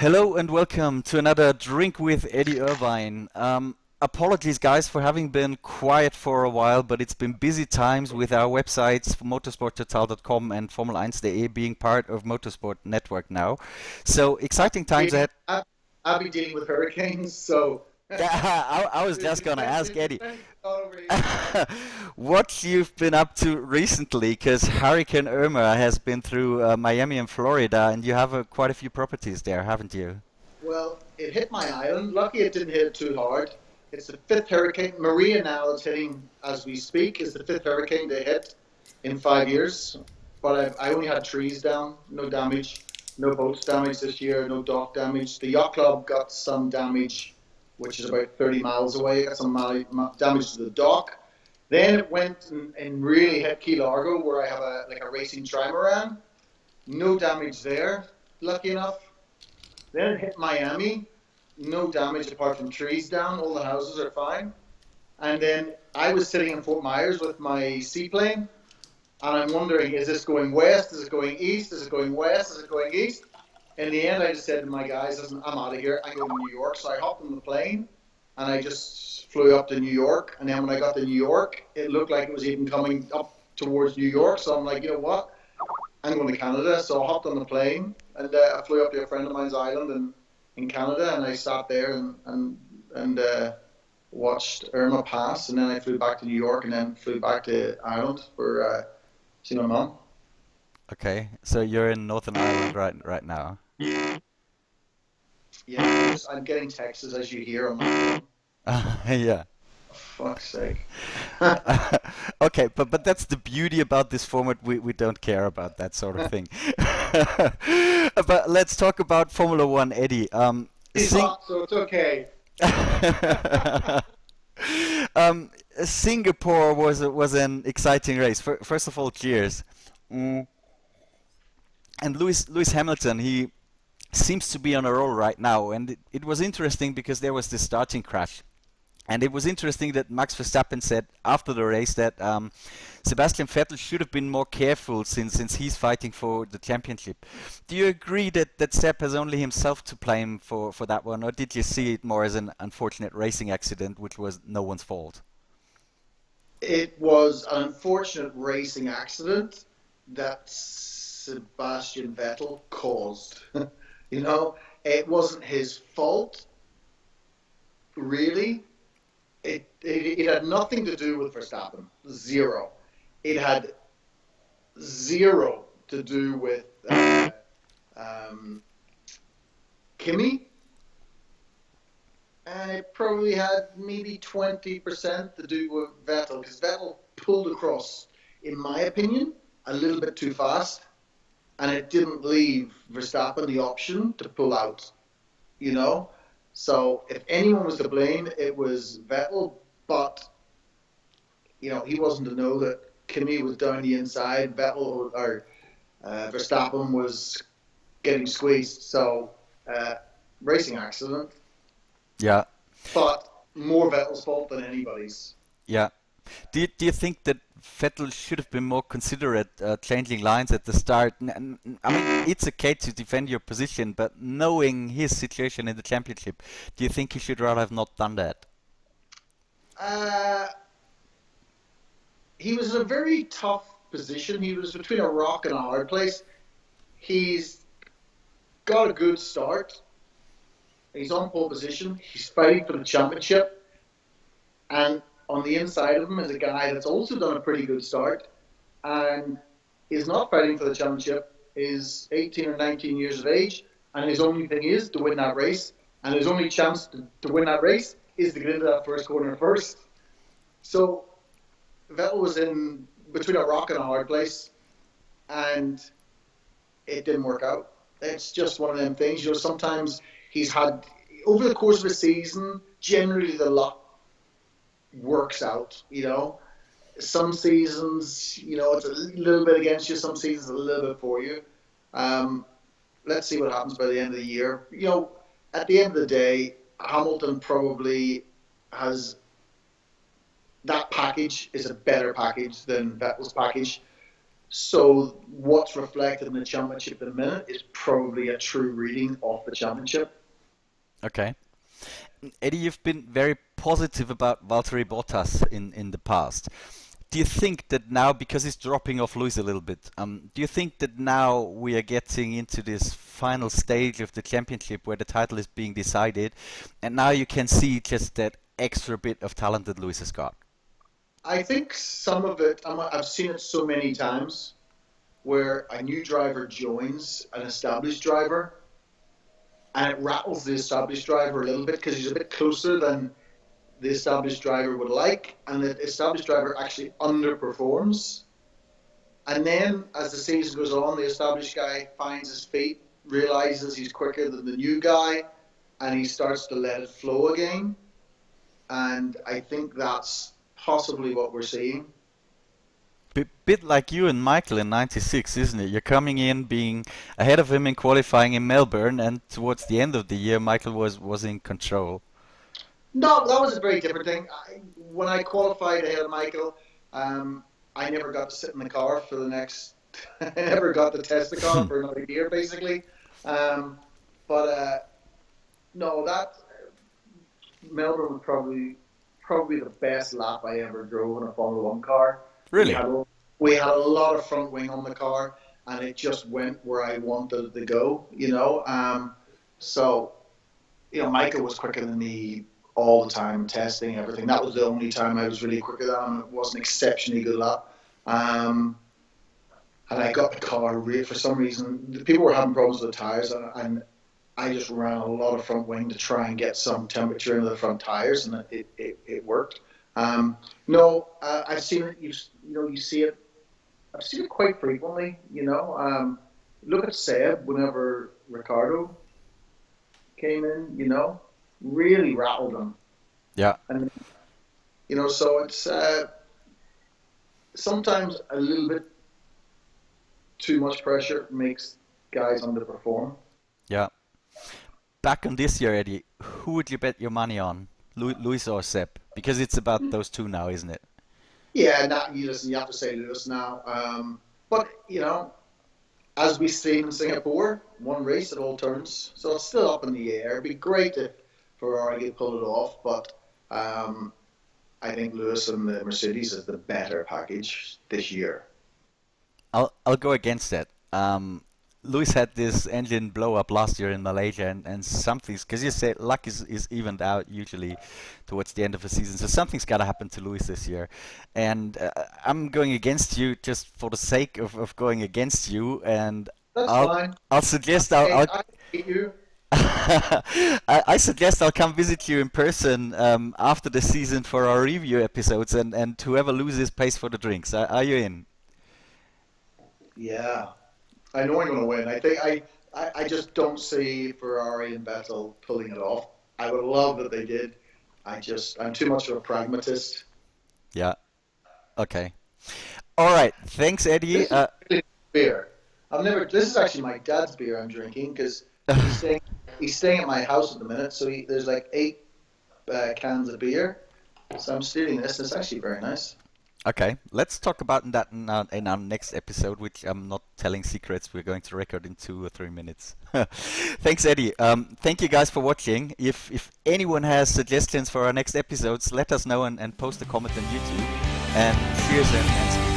Hello and welcome to another Drink with Eddie Irvine. Apologies, guys, for having been quiet for a while, but it's been busy times with our websites, Motorsport-Total.com and Formel 1.de being part of Motorsport Network now. So exciting times Dealing, ahead. I'll be dealing with hurricanes, so Yeah, I was just gonna ask there's Eddie, plenty going on over here. what you've been up to recently, because Hurricane Irma has been through Miami and Florida, and you have quite a few properties there, haven't you? Well, it hit my island. Lucky it didn't hit it too hard. It's the fifth hurricane. Maria now is hitting as we speak. Is the fifth hurricane they hit in 5 years. But I only had trees down, no damage, no boats damage this year, no dock damage. The yacht club got some damage, which is about 30 miles away. It got some damage to the dock. Then it went and really hit Key Largo, where I have a racing trimaran. No damage there, lucky enough. Then it hit Miami. No damage apart from trees down. All the houses are fine. And then I was sitting in Fort Myers with my seaplane, and I'm wondering, is this going west? Is it going east? Is it going west? Is it going east? In the end, I just said to my guys, listen, I'm out of here. I'm going to New York. So I hopped on the plane, and I just flew up to New York. And then when I got to New York, it looked like it was even coming up towards New York. So I'm like, you know what? I'm going to Canada. So I hopped on the plane, and I flew up to a friend of mine's island in Canada, and I sat there and watched Irma pass, and then I flew back to New York, and then flew back to Ireland for see my mom. Okay, so you're in Northern Ireland right now. Yeah, I'm getting texts as you hear on my phone. Yeah. For fuck's sake. Okay, but that's the beauty about this format. We don't care about that sort of thing. But let's talk about Formula One, Eddie. He's Sing hot, so it's okay. um, Singapore was an exciting race. First of all, cheers. Mm. And Lewis Hamilton, he seems to be on a roll right now, and it was interesting because there was this starting crash. And it was interesting that Max Verstappen said after the race that Sebastian Vettel should have been more careful since he's fighting for the championship. Do you agree that Seb has only himself to blame for that one, or did you see it more as an unfortunate racing accident which was no one's fault? It was an unfortunate racing accident that Sebastian Vettel caused. You know, it wasn't his fault, really. It had nothing to do with Verstappen. Zero. It had zero to do with um, Kimi, and it probably had maybe 20% to do with Vettel, because Vettel pulled across, in my opinion, a little bit too fast, and it didn't leave Verstappen the option to pull out, you know? So if anyone was to blame, it was Vettel, but, he wasn't to know that Kimi was down the inside, Vettel or Verstappen was getting squeezed. So, racing accident, Yeah, but more Vettel's fault than anybody's. yeah. Do you think that Vettel should have been more considerate changing lines at the start? I mean, it's okay to defend your position, but knowing his situation in the championship, do you think he should rather have not done that? Uh, he was in a very tough position. He was between a rock and a hard place. He's got a good start. He's on pole position. He's fighting for the championship. And on the inside of him is a guy that's also done a pretty good start and is not fighting for the championship, is 18 or 19 years of age, and his only thing is to win that race. And his only chance to win that race is to get into that first corner first. So Vettel was in between a rock and a hard place, and it didn't work out. It's just one of them things. Sometimes he's had, over the course of a season, generally the luck works out. Some seasons, it's a little bit against you. Some seasons, a little bit for you. Um, let's see what happens by the end of the year. At the end of the day, Hamilton probably has that package is a better package than Vettel's package. So what's reflected in the championship at the minute is probably a true reading of the championship. Okay. Eddie, you've been very positive about Valtteri Bottas in the past. Do you think that now, because he's dropping off Lewis a little bit, do you think that now we are getting into this final stage of the championship where the title is being decided, and now you can see just that extra bit of talent that Lewis has got? I think some of it, I've seen it so many times where a new driver joins an established driver and it rattles the established driver a little bit because he's a bit closer than the established driver would like, and the established driver actually underperforms. And then as the season goes on, the established guy finds his feet, realizes he's quicker than the new guy, and he starts to let it flow again. And I think that's possibly what we're seeing. Bit like you and Michael in '96, isn't it? You're coming in being ahead of him in qualifying in Melbourne, and towards the end of the year, Michael was in control. No, that was a very different thing. When I qualified ahead of Michael, I never got to sit in the car for the next. I never got to test the car for another year, basically. But no, that Melbourne was probably the best lap I ever drove in a Formula One car. Really? We had a lot of front wing on the car, and it just went where I wanted it to go. So Michael was quicker than me all the time, testing everything. That was the only time I was really quicker than him. It was an exceptionally good lap. And I got the car for some reason. People were having problems with the tires, and I just ran a lot of front wing to try and get some temperature into the front tires, and it worked. No, I've seen it. You see it. I've seen it quite frequently. Look at Seb whenever Ricardo came in. Really rattled him. Yeah. And so it's sometimes a little bit too much pressure makes guys underperform. Yeah. Back on this year, Eddie, who would you bet your money on, Lewis or Seb? Because it's about those two now, isn't it? Yeah, you have to say Lewis now. But as we see in Singapore, one race it all turns, so it's still up in the air. It'd be great if Ferrari could pull it off, but I think Lewis and the Mercedes is the better package this year. I'll go against that. Lewis had this engine blow up last year in Malaysia, and something's, because you said luck is evened out usually towards the end of the season, so something's got to happen to Lewis this year. And I'm going against you just for the sake of going against you, and That's fine. I'll suggest I hate you. I suggest I'll come visit you in person after the season for our review episodes, and whoever loses pays for the drinks. Are you in? Yeah. I know I'm going to win. I think I just don't see Ferrari and Vettel pulling it off. I would love that they did. I'm too much of a pragmatist. Yeah. Okay. All right. Thanks, Eddie. This is really beer. This is actually my dad's beer I'm drinking because he's staying at my house at the minute. So there's like 8 cans of beer. So I'm stealing this. It's actually very nice. Okay, let's talk about that in our next episode, which I'm not telling secrets. We're going to record in 2 or 3 minutes. Thanks, Eddie. Thank you guys for watching. If anyone has suggestions for our next episodes, let us know and post a comment on YouTube. And cheers and